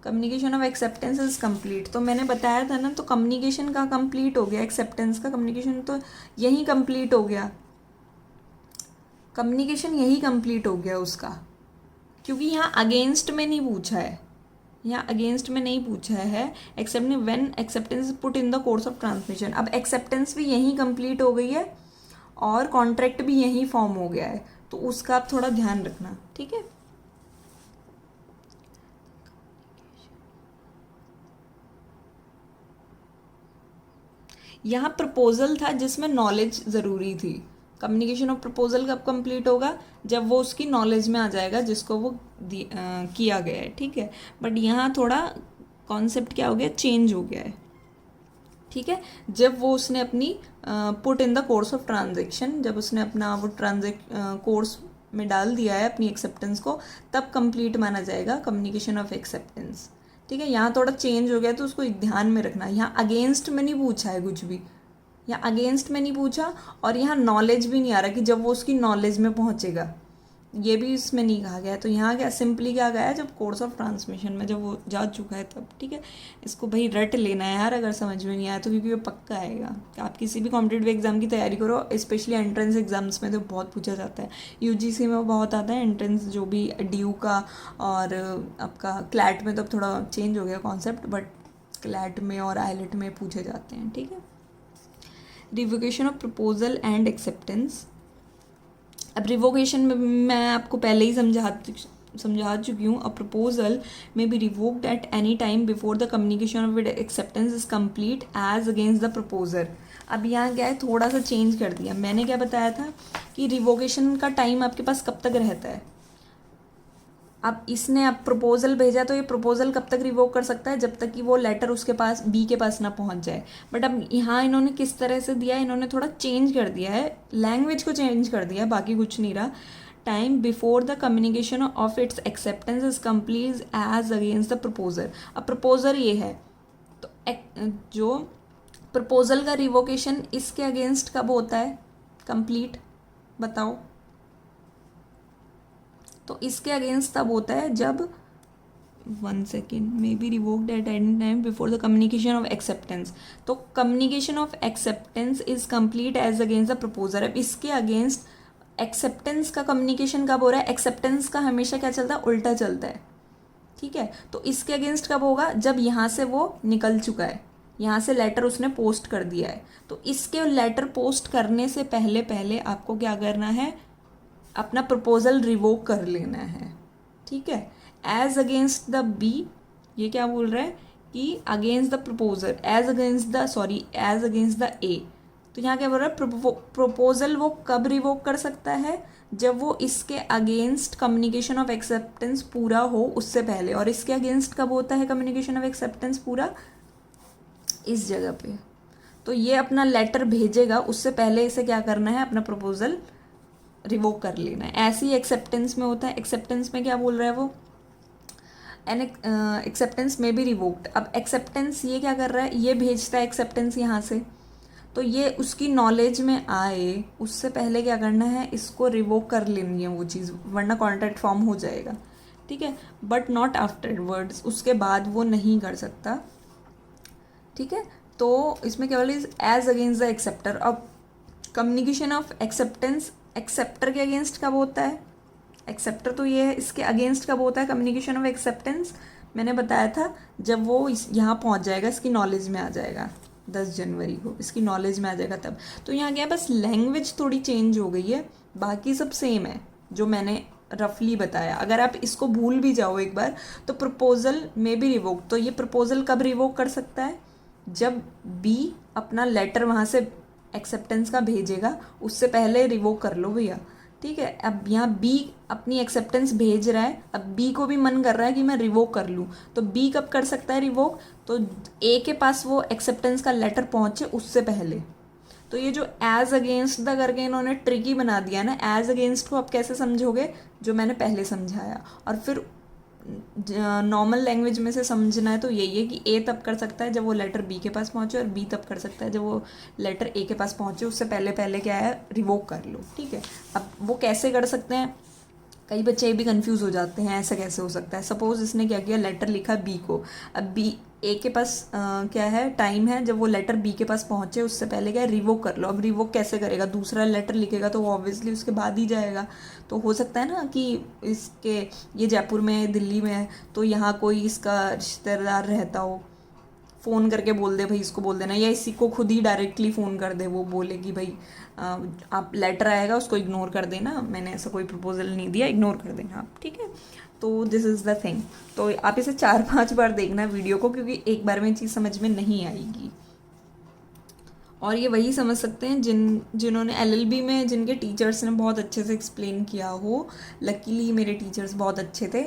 communication of acceptance is complete. तो मैंने बताया था ना, तो कम्युनिकेशन का कंप्लीट हो गया, एक्सेप्टेंस का कम्युनिकेशन तो यही कंप्लीट हो गया, कम्युनिकेशन यही कंप्लीट हो गया उसका, क्योंकि यहाँ अगेंस्ट में नहीं पूछा है, यहाँ अगेंस्ट में नहीं पूछा है, except when acceptance put in the course of transmission. अब एक्सेप्टेंस भी यही कंप्लीट हो गई है और कॉन्ट्रैक्ट भी यही फॉर्म हो गया है, तो उसका आप थोड़ा ध्यान रखना, ठीक है। यहाँ प्रपोजल था जिसमें नॉलेज ज़रूरी थी, कम्युनिकेशन ऑफ प्रपोजल कब कंप्लीट होगा, जब वो उसकी नॉलेज में आ जाएगा जिसको वो किया गया है, ठीक है। बट यहाँ थोड़ा कॉन्सेप्ट क्या हो गया, चेंज हो गया है, ठीक है। जब वो उसने अपनी put in the course of transaction, जब उसने अपना वो कोर्स में डाल दिया है अपनी एक्सेप्टेंस को, तब कंप्लीट माना जाएगा कम्युनिकेशन ऑफ एक्सेप्टेंस, ठीक है। यहाँ थोड़ा चेंज हो गया तो उसको ध्यान में रखना। यहाँ अगेंस्ट में नहीं पूछा है कुछ भी, यहाँ अगेंस्ट में नहीं पूछा और यहाँ नॉलेज भी नहीं आ रहा कि जब वो उसकी नॉलेज में पहुँचेगा ये भी इसमें नहीं कहा गया है। तो यहाँ क्या सिंपली क्या गया है, जब कोर्स ऑफ ट्रांसमिशन में जब वो जा चुका है तब, ठीक है। इसको भाई रट लेना है यार, अगर समझ में नहीं आया तो, क्योंकि वो पक्का आएगा। आप किसी भी कॉम्पिटेटिव एग्जाम की तैयारी करो, स्पेशली एंट्रेंस एग्जाम्स में तो बहुत पूछा जाता है। यूजीसी में वो बहुत आता है एंट्रेंस, जो भी ड्यू का, और आपका क्लैट में तो अब थोड़ा चेंज हो गया कॉन्सेप्ट, बट क्लैट में और आईलेट में पूछे जाते हैं, ठीक है। Revocation of proposal and acceptance. अब रिवोकेशन में मैं आपको पहले ही समझा चुकी हूँ। A proposal may be revoked at any time before the communication of it acceptance is complete as against the proposer. अब यहाँ क्या है, थोड़ा सा चेंज कर दिया। मैंने क्या बताया था कि रिवोकेशन का टाइम आपके पास कब तक रहता है। अब इसने अब प्रपोजल भेजा, तो ये प्रपोजल कब तक रिवोक कर सकता है, जब तक कि वो लेटर उसके पास बी के पास ना पहुंच जाए। बट अब यहाँ इन्होंने किस तरह से दिया है, इन्होंने थोड़ा चेंज कर दिया है, लैंग्वेज को चेंज कर दिया है, बाकी कुछ नहीं रहा। Time before the communication of its acceptance is complete as against the proposer. अब प्रपोजर ये है, तो जो प्रपोजल का रिवोकेशन इसके अगेंस्ट कब होता है कंप्लीट, बताओ। तो इसके अगेंस्ट तब होता है जब, 1 second, may be revoked at any time before the communication of acceptance. तो communication of acceptance is complete as against the proposer. अब इसके अगेंस्ट एक्सेप्टेंस का कम्युनिकेशन कब हो रहा है, एक्सेप्टेंस का हमेशा क्या चलता है, उल्टा चलता है, ठीक है। तो इसके अगेंस्ट कब होगा, जब यहाँ से वो निकल चुका है, यहाँ से लेटर उसने पोस्ट कर दिया है। तो इसके लेटर पोस्ट करने से पहले पहले आपको क्या करना है, अपना प्रपोजल रिवोक कर लेना है, ठीक है। एज अगेंस्ट द बी, ये क्या बोल रहा है कि against the proposer, as against the A. तो यहाँ क्या बोल रहा है, प्रपोजल वो कब रिवोक कर सकता है, जब वो इसके अगेंस्ट कम्युनिकेशन ऑफ एक्सेप्टेंस पूरा हो उससे पहले। और इसके अगेंस्ट कब होता है कम्युनिकेशन ऑफ एक्सेप्टेंस पूरा, इस जगह पे। तो ये अपना लेटर भेजेगा, उससे पहले इसे क्या करना है, अपना प्रपोजल रिवोक कर लेना है। ऐसे ही एक्सेप्टेंस में होता है। एक्सेप्टेंस में क्या बोल रहा है वो, एन एक्सेप्टेंस में भी रिवोक्ड। अब एक्सेप्टेंस ये क्या कर रहा है, ये भेजता है एक्सेप्टेंस यहाँ से, तो ये उसकी नॉलेज में आए उससे पहले क्या करना है, इसको रिवोक कर लेनी है वो चीज़, वरना कॉन्ट्रैक्ट फॉर्म हो जाएगा, ठीक है। बट नॉट आफ्टरवर्ड्स, उसके बाद वो नहीं कर सकता, ठीक है। तो इसमें क्या बोले, एज अगेंस्ट द एक्सेप्टर। अब कम्युनिकेशन ऑफ एक्सेप्टेंस एक्सेप्टर के अगेंस्ट कब होता है, एक्सेप्टर तो ये है, इसके अगेंस्ट कब होता है कम्युनिकेशन ऑफ एक्सेप्टेंस, मैंने बताया था जब वो यहाँ पहुँच जाएगा, इसकी नॉलेज में आ जाएगा, 10 जनवरी को इसकी नॉलेज में आ जाएगा तब। तो यहाँ क्या है, बस लैंग्वेज थोड़ी चेंज हो गई है, बाकी सब सेम है जो मैंने रफली बताया। अगर आप इसको भूल भी जाओ एक बार, तो प्रपोजल में भी रिवोक, तो ये प्रपोजल कब रिवोक कर सकता है, जब बी अपना लेटर वहाँ से एक्सेप्टेंस का भेजेगा, उससे पहले रिवोक कर लो भैया, ठीक है। अब यहाँ बी अपनी एक्सेप्टेंस भेज रहा है, अब बी को भी मन कर रहा है कि मैं रिवोक कर लूँ, तो बी कब कर सकता है रिवोक, तो ए के पास वो एक्सेप्टेंस का लेटर पहुँचे उससे पहले। तो ये जो एज अगेंस्ट द करके इन्होंने ट्रिकी बना दिया ना, एज अगेंस्ट को आप कैसे समझोगे, जो मैंने पहले समझाया। और फिर नॉर्मल लैंग्वेज में से समझना है तो यही है कि ए तब कर सकता है जब वो लेटर बी के पास पहुंचे, और बी तब कर सकता है जब वो लेटर ए के पास पहुंचे, उससे पहले पहले क्या है, रिवोक कर लो, ठीक है। अब वो कैसे कर सकते हैं, कई बच्चे ये भी कंफ्यूज हो जाते हैं, ऐसा कैसे हो सकता है। सपोज इसने क्या किया, लेटर लिखा बी को, अब बी ए के पास क्या है, टाइम है, जब वो लेटर बी के पास पहुंचे उससे पहले क्या है, रिवोक कर लो। अब रिवोक कैसे करेगा, दूसरा लेटर लिखेगा तो वो ऑब्वियसली उसके बाद ही जाएगा। तो हो सकता है ना कि इसके, ये जयपुर में दिल्ली में है, तो यहाँ कोई इसका रिश्तेदार रहता हो, फ़ोन करके बोल दे भाई इसको बोल देना, या इसी को खुद ही डायरेक्टली फ़ोन कर दे, वो बोले कि भाई आप लेटर आएगा उसको इग्नोर कर देना, मैंने ऐसा कोई प्रपोजल नहीं दिया, इग्नोर कर देना आप, ठीक है। तो दिस इज़ द थिंग। तो आप इसे 4-5 बार देखना वीडियो को, क्योंकि एक बार में चीज़ समझ में नहीं आएगी। और ये वही समझ सकते हैं जिन्होंने एलएलबी में, जिनके टीचर्स ने बहुत अच्छे से एक्सप्लेन किया हो। लकीली मेरे टीचर्स बहुत अच्छे थे,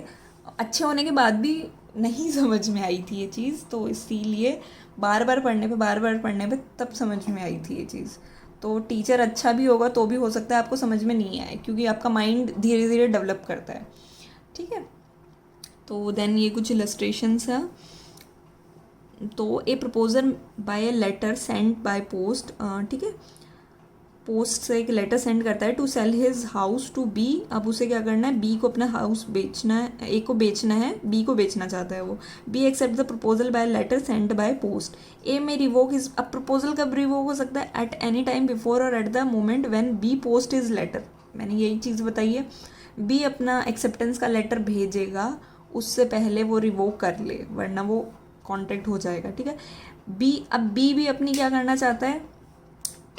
अच्छे होने के बाद भी नहीं समझ में आई थी ये चीज़, तो इसीलिए बार बार पढ़ने पे तब समझ में आई थी ये चीज़। तो टीचर अच्छा भी होगा तो भी हो सकता है आपको समझ में नहीं आए, क्योंकि आपका माइंड धीरे धीरे डेवलप करता है, ठीक है। तो देन ये कुछ इलस्ट्रेशंस हैं। तो a proposal by a letter sent by post, ठीक है, पोस्ट से एक लेटर सेंड करता है to sell his house to B. अब उसे क्या करना है, बी को अपना हाउस बेचना है, ए को बेचना है, बी को बेचना चाहता है वो। B accept the proposal by letter send by post. A में रिवोक इज, अब प्रपोजल कब रिवोक हो सकता है, एट एनी टाइम बिफोर और at the moment when B post is letter. मैंने यही चीज़ बताई है। बी अपना एक्सेप्टेंस का लेटर भेजेगा, उससे पहले वो रिवोक कर ले, वरना वो कॉन्टेक्ट हो जाएगा, ठीक है। बी, अब बी भी अपनी क्या करना चाहता है,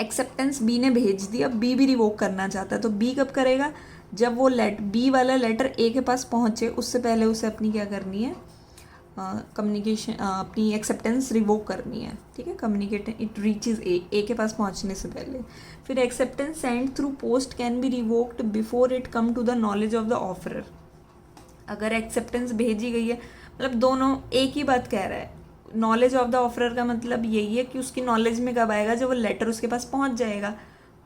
एक्सेप्टेंस बी ने भेज दिया, बी भी रिवोक करना चाहता है, तो बी कब करेगा, जब वो बी वाला लेटर ए के पास पहुंचे उससे पहले उसे अपनी क्या करनी है, कम्युनिकेशन, अपनी एक्सेप्टेंस रिवोक करनी है, ठीक है। कम्युनिकेट इट रीचेज ए के पास पहुंचने से पहले। फिर acceptance send through post can be revoked before it come to the knowledge of the offerer. अगर एक्सेप्टेंस भेजी गई है, मतलब दोनों एक ही बात कह रहा है। नॉलेज ऑफ द ऑफरर का मतलब यही है कि उसकी नॉलेज में कब आएगा, जब वो लेटर उसके पास पहुंच जाएगा।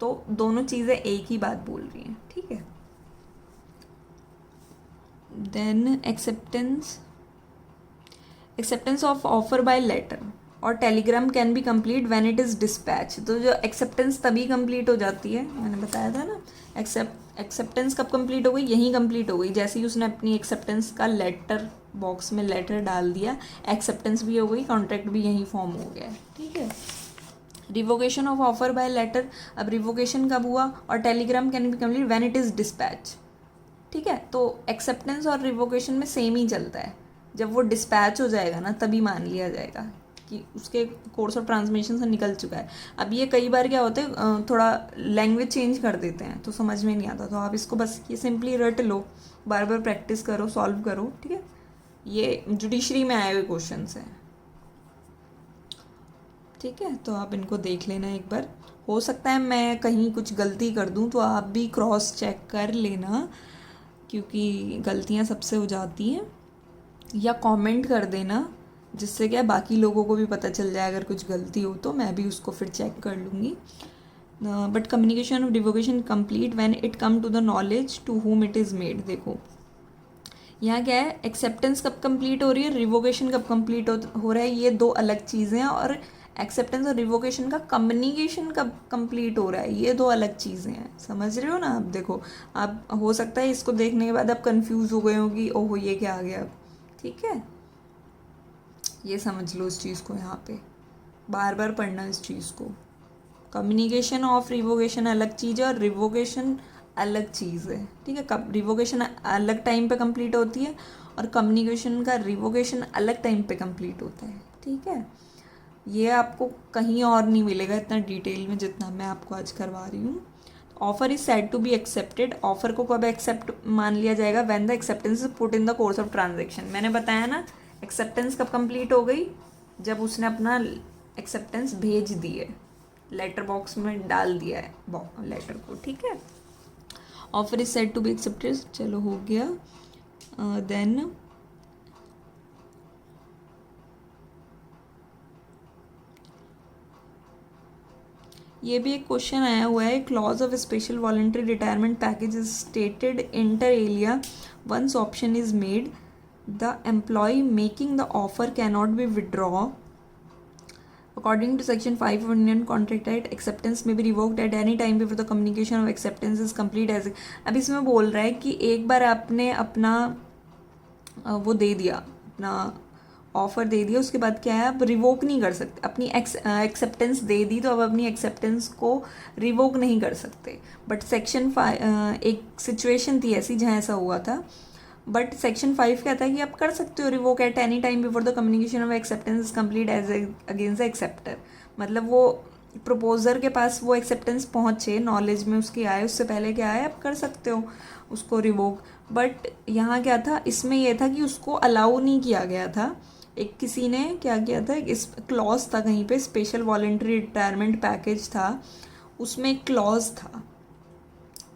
तो दोनों चीज़ें एक ही बात बोल रही हैं, ठीक है। Then acceptance of offer by letter और telegram can be complete when it is dispatch. तो जो एक्सेप्टेंस तभी कंप्लीट हो जाती है, मैंने बताया था ना, एक्सेप्टेंस कब कंप्लीट हो गई, यहीं कंप्लीट हो गई जैसे ही उसने अपनी एक्सेप्टेंस का लेटर बॉक्स में लेटर डाल दिया, एक्सेप्टेंस भी हो गई, कॉन्ट्रैक्ट भी यहीं फॉर्म हो गया, ठीक है। Revocation of offer by letter, अब रिवोकेशन कब हुआ, और telegram can be complete when it is dispatch, ठीक है। तो एक्सेप्टेंस और रिवोकेशन में सेम ही चलता है, जब वो डिस्पैच हो जाएगा ना तभी मान लिया जाएगा कि उसके कोर्स ऑफ ट्रांसमिशन से निकल चुका है। अब ये कई बार क्या होता है, थोड़ा लैंग्वेज चेंज कर देते हैं तो समझ में नहीं आता, तो आप इसको बस ये सिंपली रट लो, बार बार प्रैक्टिस करो, सॉल्व करो, ठीक है। ये जुडिशरी में आए हुए क्वेश्चंस हैं, ठीक है। तो आप इनको देख लेना एक बार, हो सकता है मैं कहीं कुछ गलती कर दूं तो आप भी क्रॉस चेक कर लेना, क्योंकि गलतियां सबसे हो जाती हैं, या कमेंट कर देना, जिससे क्या बाकी लोगों को भी पता चल जाए अगर कुछ गलती हो तो मैं भी उसको फिर चेक कर लूँगी। But communication of revocation complete when it come to the knowledge to whom it is made. देखो यहाँ क्या है, एक्सेप्टेंस कब कंप्लीट हो रही है, रिवोकेशन कब कंप्लीट हो रहा है, ये दो अलग चीज़ें हैं। और एक्सेप्टेंस और रिवोकेशन का कम्युनिकेशन कब कंप्लीट हो रहा है, ये दो अलग चीज़ें हैं, समझ रहे हो ना आप। देखो आप, हो सकता है इसको देखने के बाद आप कंफ्यूज हो गए हो कि ओहो ये क्या आ गया अब, ठीक है। ये समझ लो इस चीज़ को, यहाँ पे बार बार पढ़ना इस चीज़ को। कम्युनिकेशन ऑफ रिवोकेशन अलग चीज़ है और रिवोकेशन अलग चीज़ है, ठीक है। कब रिवोकेशन अलग टाइम पे कंप्लीट होती है और कम्युनिकेशन का रिवोकेशन अलग टाइम पे कंप्लीट होता है, ठीक है। ये आपको कहीं और नहीं मिलेगा इतना डिटेल में जितना मैं आपको आज करवा रही हूँ। Offer is said to be accepted, offer को कब एक्सेप्ट मान लिया जाएगा, when the acceptance is put in the course of transaction. मैंने बताया ना, एक्सेप्टेंस कब कंप्लीट हो गई, जब उसने अपना एक्सेप्टेंस भेज दिए, लेटर बॉक्स में डाल दिया है लेटर को, ठीक है। Offer is said to be accepted, चलो हो गया। देन ये भी एक क्वेश्चन आया हुआ है, clause of special voluntary retirement package is stated inter alia once option is made, the employee making the offer cannot be withdraw according to section 5 of Indian Contract Act, acceptance may be revoked at any time before the communication of acceptance is complete as। अब इसमें बोल रहा है कि एक बार आपने अपना वो दे दिया, अपना ऑफर दे दिया, उसके बाद क्या है, आप रिवोक नहीं कर सकते। अपनी एक्सेप्टेंस दे दी तो अब अपनी एक्सेप्टेंस को रिवोक नहीं कर सकते। बट सेक्शन 5 एक सिचुएशन थी ऐसी जहाँ ऐसा हुआ था, बट सेक्शन 5 कहता है कि आप कर सकते हो revoke at any time before the communication of acceptance is complete as against the acceptor. मतलब वो प्रपोजर के पास वो एक्सेप्टेंस पहुँचे, नॉलेज में उसकी आए, उससे पहले क्या आए, आप कर सकते हो उसको रिवोक। बट यहाँ क्या था, इसमें यह था कि उसको अलाउ नहीं किया गया था। एक किसी ने क्या किया था, इस क्लॉज था कहीं पे, स्पेशल वॉलंटरी रिटायरमेंट पैकेज था, उसमें एक क्लॉज था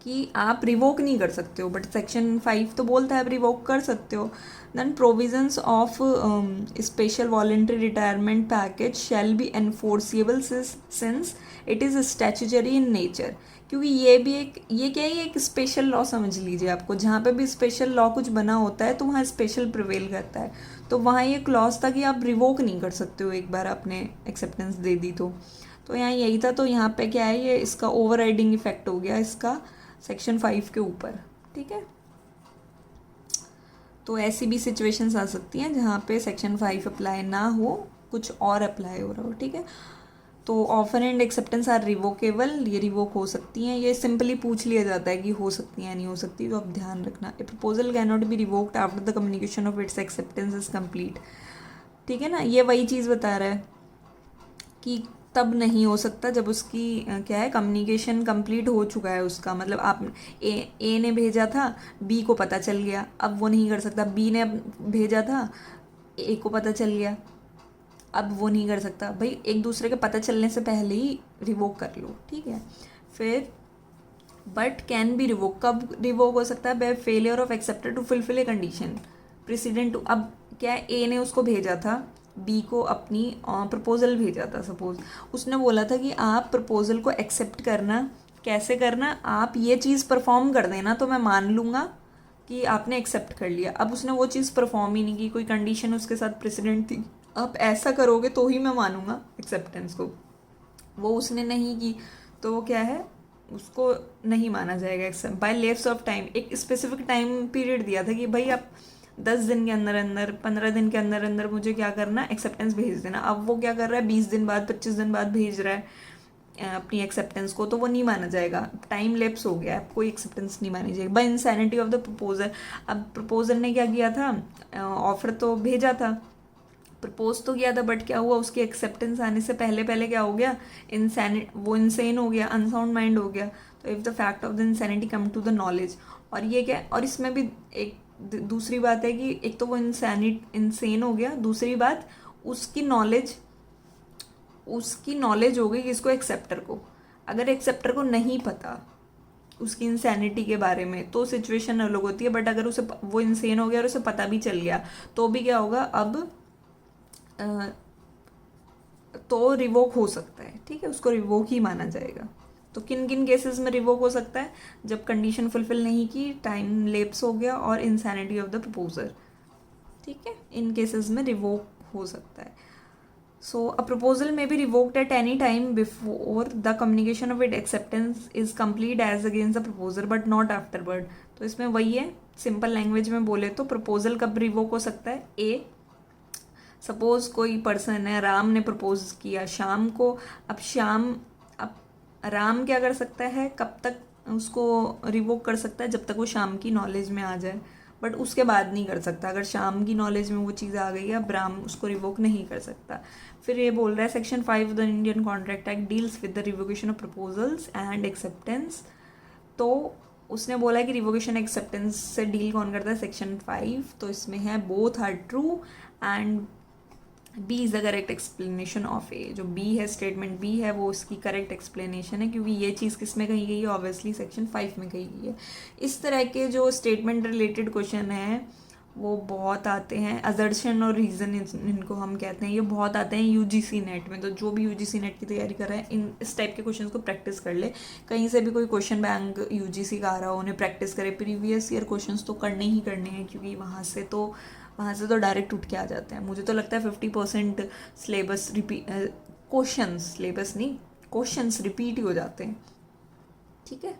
कि आप रिवोक नहीं कर सकते हो, बट सेक्शन 5 तो बोलता है आप रिवोक कर सकते हो। Then provisions of special voluntary retirement package shall be enforceable since it is statutory in nature. क्योंकि ये भी ये क्या है, एक स्पेशल लॉ समझ लीजिए आपको, जहाँ पे भी स्पेशल लॉ कुछ बना होता है तो वहाँ स्पेशल प्रिवेल करता है। तो वहाँ ये क्लॉज था कि आप रिवोक नहीं कर सकते हो एक बार आपने एक्सेप्टेंस दे दी तो तो यहाँ यही था, तो यहाँ पे क्या है, ये इसका ओवरराइडिंग इफेक्ट हो गया इसका सेक्शन 5 के ऊपर। ठीक है, तो ऐसी भी सिचुएशंस आ सकती हैं जहाँ पे सेक्शन 5 अप्लाई ना हो, कुछ और अप्लाई हो रहा हो। ठीक है, तो offer and acceptance are revocable, ये रिवोक हो सकती हैं। ये सिंपली पूछ लिया जाता है कि हो सकती हैं नहीं हो सकती, तो आप ध्यान रखना। ए proposal can not be revoked after the communication of its acceptance is complete. ठीक है ना, ये वही चीज़ बता रहा है कि तब नहीं हो सकता जब उसकी क्या है, कम्युनिकेशन कंप्लीट हो चुका है उसका, मतलब आप ए ने भेजा था, बी को पता चल गया, अब वो नहीं कर सकता। बी ने भेजा था, ए को पता चल गया, अब वो नहीं कर सकता। भाई एक दूसरे के पता चलने से पहले ही रिवोक कर लो। ठीक है, फिर बट कैन बी रिवोक, कब रिवोक हो सकता है, by failure of accepted to fulfil a condition president to. अब क्या है, ए ने उसको भेजा था, बी को अपनी प्रपोजल भेजा था, सपोज उसने बोला था कि आप प्रपोजल को एक्सेप्ट करना, कैसे करना, आप ये चीज़ परफॉर्म कर देना तो मैं मान लूँगा कि आपने एक्सेप्ट कर लिया। अब उसने वो चीज़ परफॉर्म ही नहीं की, कोई कंडीशन उसके साथ प्रेसिडेंट थी, आप ऐसा करोगे तो ही मैं मानूंगा एक्सेप्टेंस को, वो उसने नहीं की, तो वो क्या है, उसको नहीं माना जाएगा accept. By lapse of time, एक स्पेसिफिक टाइम पीरियड दिया था कि भाई आप 10 दिन के अंदर अंदर, 15 दिन के अंदर अंदर मुझे क्या करना, एक्सेप्टेंस भेज देना। अब वो क्या कर रहा है, 20 दिन बाद, 25 दिन बाद भेज रहा है अपनी एक्सेप्टेंस को, तो वो नहीं माना जाएगा, टाइम लेप्स हो गया है, कोई एक्सेप्टेंस नहीं मानी जाएगी। By insanity of the proposer, अब प्रपोजर ने क्या किया था, ऑफर तो भेजा था, प्रपोज तो किया था, बट क्या हुआ, उसकी एक्सेप्टेंस आने से पहले पहले क्या हो गया, वो इंसेन हो गया, अनसाउंड माइंड हो गया। तो if the fact of the insanity come to the knowledge, और ये क्या, और इसमें भी एक दूसरी बात है कि एक तो वो इंसेन हो गया, दूसरी बात उसकी नॉलेज हो गई किसको, एक्सेप्टर को। अगर एक्सेप्टर को नहीं पता उसकी इंसैनिटी के बारे में तो सिचुएशन अलग होती है, बट अगर उसे वो इंसेन हो गया और उसे पता भी चल गया तो भी क्या होगा, अब तो रिवोक हो सकता है। ठीक है, उसको रिवोक ही माना जाएगा। तो किन किन केसेस में रिवोक हो सकता है, जब कंडीशन फुलफिल नहीं की, टाइम लेप्स हो गया और इंसैनिटी ऑफ द प्रपोजर। ठीक है, इन केसेस में रिवोक हो सकता है। So a proposal may be revoked at any time before the communication of it acceptance is complete as against the proposer but not afterward. तो इसमें वही है, सिंपल लैंग्वेज में बोले तो प्रपोजल कब रिवोक हो सकता है, ए सपोज कोई पर्सन है, राम ने प्रपोज किया शाम को, अब राम क्या कर सकता है, कब तक उसको रिवोक कर सकता है, जब तक वो शाम की नॉलेज में आ जाए, बट उसके बाद नहीं कर सकता। अगर शाम की नॉलेज में वो चीज़ आ गई है, अब राम उसको रिवोक नहीं कर सकता। फिर ये बोल रहा है section 5 the Indian contract act deals with the revocation of proposals and acceptance. तो उसने बोला है कि रिवोकेशन एक्सेप्टेंस से डील कौन करता है, सेक्शन 5। तो इसमें है both are true and B is the correct explanation of A. जो बी है, स्टेटमेंट बी है, वो उसकी करेक्ट एक्सप्लेनेशन है, क्योंकि ये चीज़ किस में कही गई है, ऑब्वियसली सेक्शन 5 में कही गई है। इस तरह के जो स्टेटमेंट रिलेटेड क्वेश्चन हैं वो बहुत आते हैं, असर्शन और रीज़न इनको हम कहते हैं, ये बहुत आते हैं यूजीसी नेट में। तो जो भी यूजीसी नेट की तैयारी कर रहे हैं, इस टाइप के क्वेश्चन को प्रैक्टिस कर ले। कहीं से भी कोई क्वेश्चन बैंक यूजीसी का आ रहा हो, उन्हें प्रैक्टिस करे। प्रीवियस ईयर क्वेश्चन तो करने ही करने हैं, क्योंकि वहाँ से तो डायरेक्ट उठ के आ जाते हैं। मुझे तो लगता है 50% सिलेबस क्वेश्चंस रिपीट ही हो जाते हैं। ठीक है,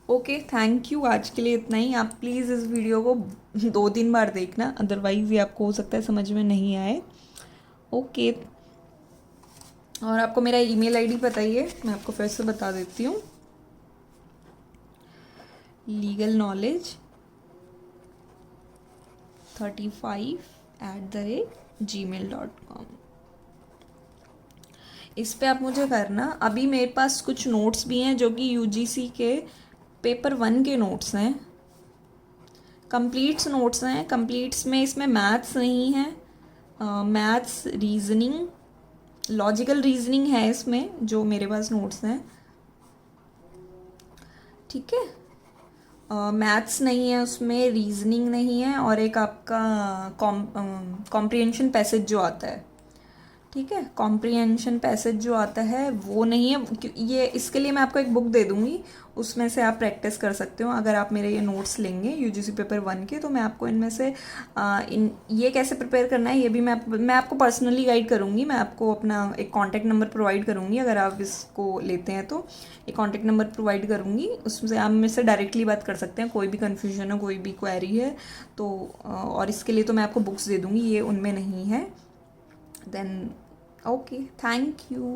ओके, थैंक यू। आज के लिए इतना ही। आप प्लीज़ इस वीडियो को 2-3 बार देखना, अदरवाइज़ ये आपको हो सकता है समझ में नहीं आए। ओके, और आपको मेरा ईमेल आईडी बताइए, मैं आपको फिर से बता देती हूँ, legalknowledge35@gmail.com। इस पे आप मुझे करना। अभी मेरे पास कुछ नोट्स भी हैं जो कि यूजीसी के पेपर 1 के नोट्स हैं, कंप्लीट्स नोट्स हैं। कंप्लीट्स में इसमें मैथ्स नहीं है, मैथ्स, रीजनिंग, लॉजिकल रीजनिंग है इसमें, जो मेरे पास नोट्स हैं। ठीक है, मैथ्स नहीं है उसमें, रीजनिंग नहीं है, और एक आपका कॉम्प्रिहेंशन पैसेज जो आता है, ठीक है। कॉम्प्रिहेंशन पैसेज जो आता है वो नहीं है, ये इसके लिए मैं आपको एक बुक दे दूंगी, उसमें से आप प्रैक्टिस कर सकते हो। अगर आप मेरे ये नोट्स लेंगे यूजीसी पेपर 1 के, तो मैं आपको इनमें से इन ये कैसे प्रिपेयर करना है ये भी मैं आपको पर्सनली गाइड करूँगी। मैं आपको अपना एक कॉन्टैक्ट नंबर प्रोवाइड करूँगी, अगर आप इसको लेते हैं तो एक कॉन्टैक्ट नंबर प्रोवाइड करूँगी, उसमें आप मेरे से डायरेक्टली बात कर सकते हैं। कोई भी कन्फ्यूजन हो, कोई भी क्वेरी है तो और इसके लिए तो मैं आपको बुक्स दे दूँगी, ये उनमें नहीं है। Then, okay, thank you.